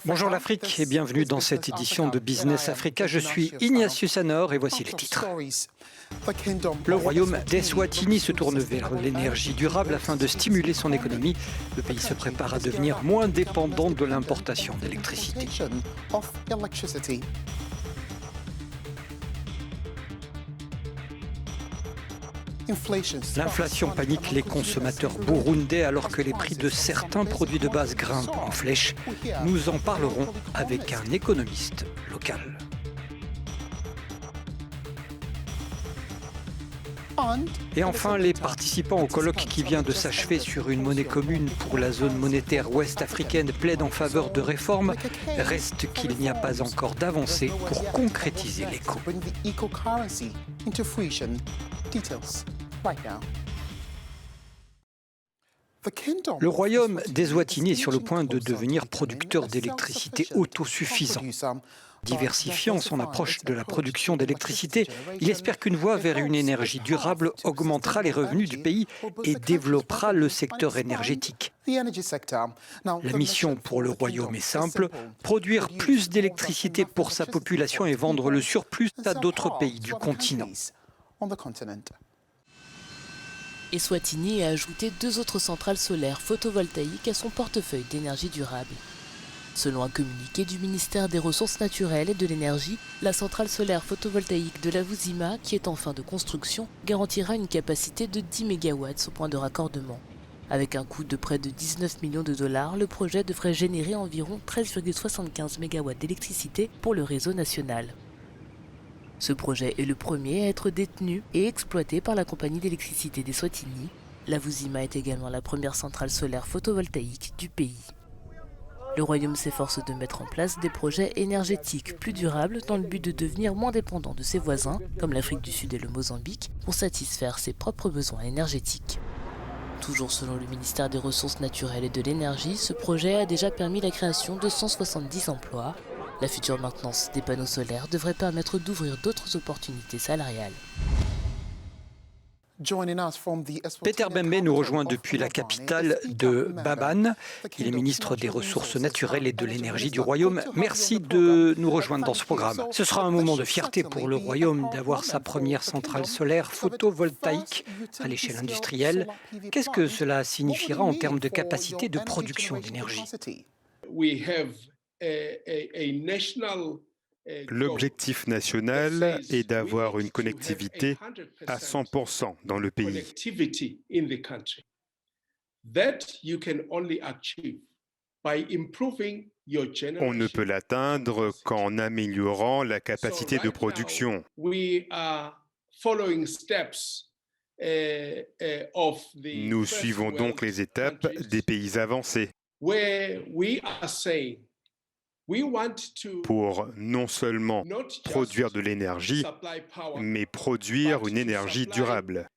Bonjour l'Afrique et bienvenue dans cette édition de Business Africa. Je suis Ignatius Anor et voici les titres. Le royaume d'Eswatini se tourne vers l'énergie durable afin de stimuler son économie. Le pays se prépare à devenir moins dépendant de l'importation d'électricité. L'inflation panique les consommateurs burundais alors que les prix de certains produits de base grimpent en flèche. Nous en parlerons avec un économiste local. Et enfin, les participants au colloque qui vient de s'achever sur une monnaie commune pour la zone monétaire ouest-africaine plaident en faveur de réformes. Reste qu'il n'y a pas encore d'avancée pour concrétiser l'éco. Le royaume d'Eswatini est sur le point de devenir producteur d'électricité autosuffisant. Diversifiant son approche de la production d'électricité, il espère qu'une voie vers une énergie durable augmentera les revenus du pays et développera le secteur énergétique. La mission pour le royaume est simple, produire plus d'électricité pour sa population et vendre le surplus à d'autres pays du continent. Eswatini a ajouté 2 autres centrales solaires photovoltaïques à son portefeuille d'énergie durable. Selon un communiqué du ministère des Ressources naturelles et de l'Énergie, la centrale solaire photovoltaïque de la Vuzima, qui est en fin de construction, garantira une capacité de 10 MW au point de raccordement. Avec un coût de près de 19 millions de dollars, le projet devrait générer environ 13,75 MW d'électricité pour le réseau national. Ce projet est le premier à être détenu et exploité par la compagnie d'électricité d'Eswatini. La Vuzima est également la première centrale solaire photovoltaïque du pays. Le royaume s'efforce de mettre en place des projets énergétiques plus durables dans le but de devenir moins dépendant de ses voisins, comme l'Afrique du Sud et le Mozambique, pour satisfaire ses propres besoins énergétiques. Toujours selon le ministère des Ressources naturelles et de l'Énergie, ce projet a déjà permis la création de 170 emplois. La future maintenance des panneaux solaires devrait permettre d'ouvrir d'autres opportunités salariales. Peter Bembe nous rejoint depuis la capitale de Babane. Il est ministre des Ressources naturelles et de l'Énergie du Royaume. Merci de nous rejoindre dans ce programme. Ce sera un moment de fierté pour le Royaume d'avoir sa première centrale solaire photovoltaïque à l'échelle industrielle. Qu'est-ce que cela signifiera en termes de capacité de production d'énergie ? L'objectif national est d'avoir une connectivité à 100% dans le pays. On ne peut l'atteindre qu'en améliorant la capacité de production. Nous suivons donc les étapes des pays avancés pour non seulement produire de l'énergie, mais produire une énergie durable.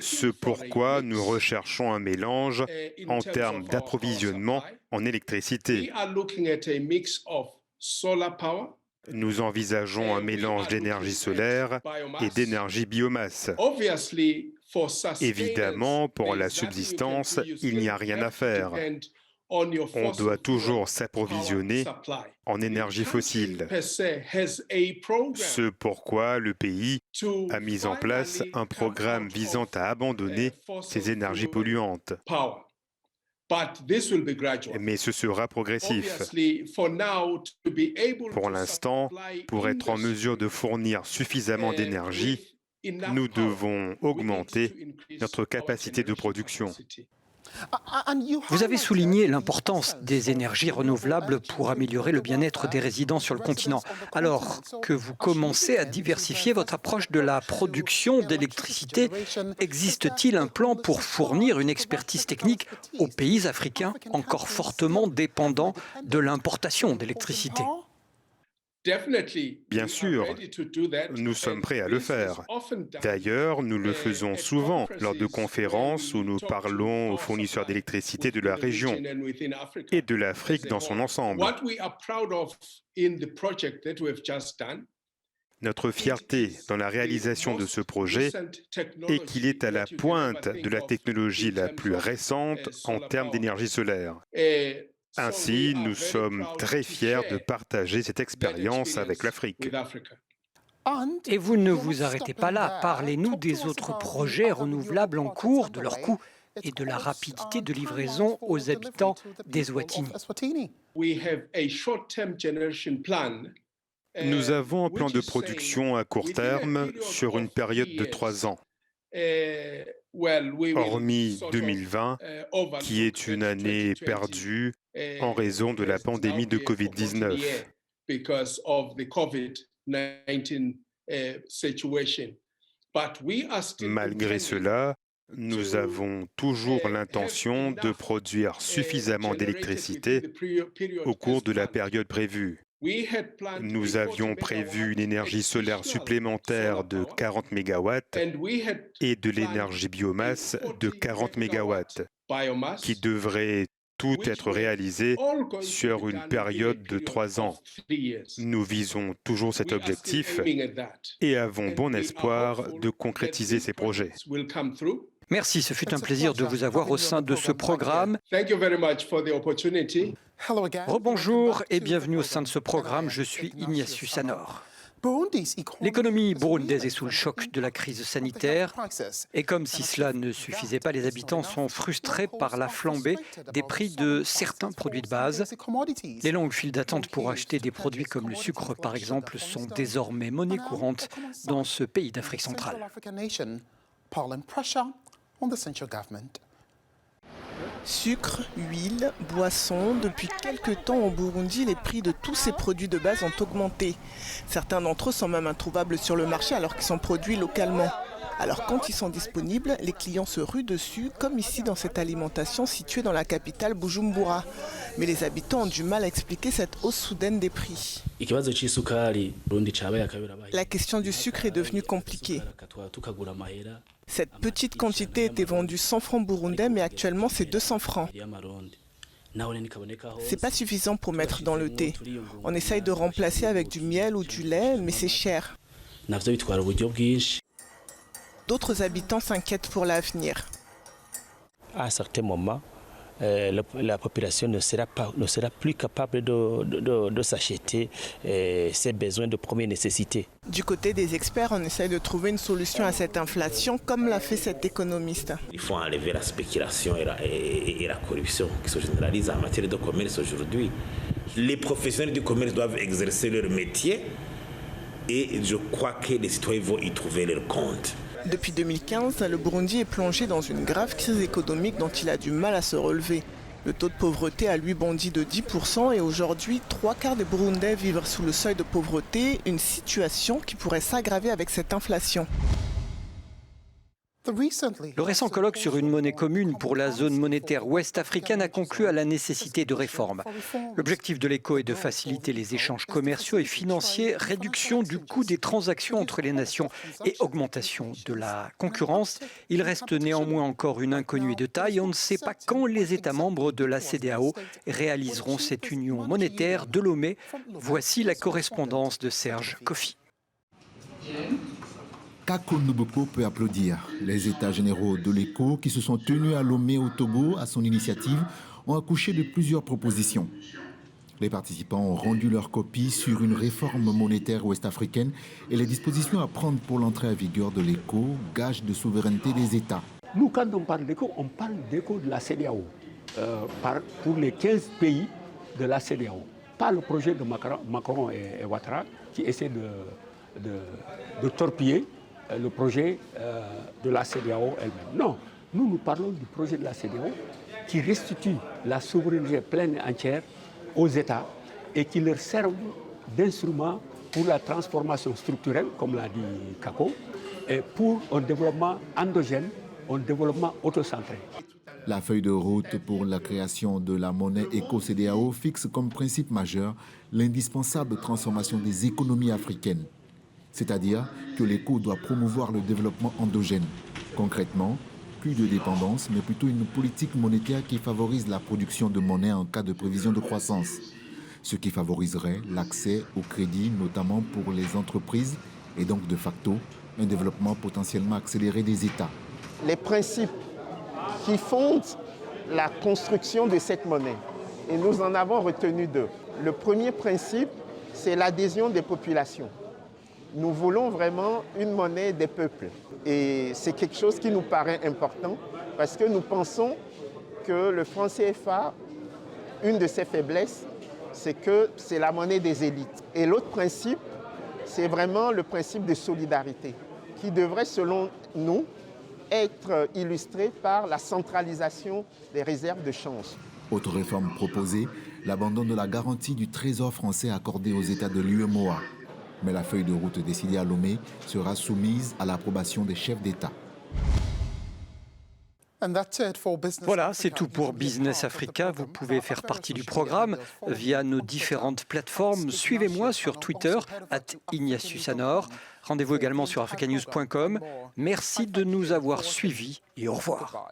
C'est pourquoi nous recherchons un mélange en termes d'approvisionnement en électricité. Nous envisageons un mélange d'énergie solaire et d'énergie biomasse. Évidemment, pour la subsistance, il n'y a rien à faire. On doit toujours s'approvisionner en énergie fossile. C'est pourquoi le pays a mis en place un programme visant à abandonner ces énergies polluantes. Mais ce sera progressif. Pour l'instant, pour être en mesure de fournir suffisamment d'énergie, nous devons augmenter notre capacité de production. Vous avez souligné l'importance des énergies renouvelables pour améliorer le bien-être des résidents sur le continent. Alors que vous commencez à diversifier votre approche de la production d'électricité, existe-t-il un plan pour fournir une expertise technique aux pays africains encore fortement dépendants de l'importation d'électricité ? Bien sûr, nous sommes prêts à le faire. D'ailleurs, nous le faisons souvent lors de conférences où nous parlons aux fournisseurs d'électricité de la région et de l'Afrique dans son ensemble. Notre fierté dans la réalisation de ce projet est qu'il est à la pointe de la technologie la plus récente en termes d'énergie solaire. Ainsi, nous sommes très fiers de partager cette expérience avec l'Afrique. Et vous ne vous arrêtez pas là. Parlez-nous des autres projets renouvelables en cours, de leur coût et de la rapidité de livraison aux habitants d'Eswatini. Nous avons un plan de production à court terme sur une période de 3 ans. Hormis 2020, qui est une année perdue en raison de la pandémie de Covid-19. Malgré cela, nous avons toujours l'intention de produire suffisamment d'électricité au cours de la période prévue. Nous avions prévu une énergie solaire supplémentaire de 40 MW et de l'énergie biomasse de 40 MW, qui devraient tout être réalisé sur une période de 3 ans. Nous visons toujours cet objectif et avons bon espoir de concrétiser ces projets. Merci, ce fut un plaisir de vous avoir au sein de ce programme. Rebonjour et bienvenue au sein de ce programme, je suis Ignatius Anor. L'économie burundaise est sous le choc de la crise sanitaire et comme si cela ne suffisait pas, les habitants sont frustrés par la flambée des prix de certains produits de base. Les longues files d'attente pour acheter des produits comme le sucre, par exemple, sont désormais monnaie courante dans ce pays d'Afrique centrale. Sucre, huile, boissons, depuis quelques temps au Burundi, les prix de tous ces produits de base ont augmenté. Certains d'entre eux sont même introuvables sur le marché alors qu'ils sont produits localement. Alors quand ils sont disponibles, les clients se ruent dessus, comme ici dans cette alimentation située dans la capitale Bujumbura. Mais les habitants ont du mal à expliquer cette hausse soudaine des prix. La question du sucre est devenue compliquée. Cette petite quantité était vendue 100 francs burundais, mais actuellement c'est 200 francs. C'est pas suffisant pour mettre dans le thé. On essaye de remplacer avec du miel ou du lait, mais c'est cher. D'autres habitants s'inquiètent pour l'avenir. À un certain moment, la population ne sera plus capable de s'acheter ses besoins de première nécessité. Du côté des experts, on essaye de trouver une solution à cette inflation, comme l'a fait cet économiste. Il faut enlever la spéculation et la corruption qui se généralise en matière de commerce aujourd'hui. Les professionnels du commerce doivent exercer leur métier et je crois que les citoyens vont y trouver leur compte. Depuis 2015, le Burundi est plongé dans une grave crise économique dont il a du mal à se relever. Le taux de pauvreté a lui bondi de 10% et aujourd'hui, 3/4 des Burundais vivent sous le seuil de pauvreté, une situation qui pourrait s'aggraver avec cette inflation. Le récent colloque sur une monnaie commune pour la zone monétaire ouest-africaine a conclu à la nécessité de réformes. L'objectif de l'ECO est de faciliter les échanges commerciaux et financiers, réduction du coût des transactions entre les nations et augmentation de la concurrence. Il reste néanmoins encore une inconnue de taille. On ne sait pas quand les États membres de la CEDEAO réaliseront cette union monétaire de Lomé. Voici la correspondance de Serge Kofi. Kako Nuboko peut applaudir. Les États généraux de l'ECO, qui se sont tenus à Lomé au Togo à son initiative, ont accouché de plusieurs propositions. Les participants ont rendu leur copie sur une réforme monétaire ouest-africaine et les dispositions à prendre pour l'entrée en vigueur de l'ECO, gage de souveraineté des États. Nous, quand on parle d'ECO de la CEDEAO, pour les 15 pays de la CEDEAO. Pas le projet de Macron et Ouattara qui essaient de torpiller le projet de la CEDEAO elle-même. Non, nous parlons du projet de la CEDEAO qui restitue la souveraineté pleine et entière aux États et qui leur servent d'instrument pour la transformation structurelle, comme l'a dit Kako, et pour un développement endogène, un développement autocentré. La feuille de route pour la création de la monnaie éco-CEDEAO fixe comme principe majeur l'indispensable transformation des économies africaines. C'est-à-dire que l'ECO doit promouvoir le développement endogène. Concrètement, plus de dépendance, mais plutôt une politique monétaire qui favorise la production de monnaie en cas de prévision de croissance. ce qui favoriserait l'accès au crédit, notamment pour les entreprises, et donc de facto un développement potentiellement accéléré des États. Les principes qui fondent la construction de cette monnaie, et nous en avons retenu deux. Le premier principe, c'est l'adhésion des populations. Nous voulons vraiment une monnaie des peuples. Et c'est quelque chose qui nous paraît important parce que nous pensons que le franc CFA, une de ses faiblesses, c'est que c'est la monnaie des élites. Et l'autre principe, c'est vraiment le principe de solidarité qui devrait, selon nous, être illustré par la centralisation des réserves de change. Autre réforme proposée, l'abandon de la garantie du trésor français accordé aux États de l'UEMOA. Mais la feuille de route décidée à Lomé sera soumise à l'approbation des chefs d'État. Voilà, c'est tout pour Business Africa. Vous pouvez faire partie du programme via nos différentes plateformes. Suivez-moi sur Twitter, @IgnatiusAnor. Rendez-vous également sur africanews.com. Merci de nous avoir suivis et au revoir.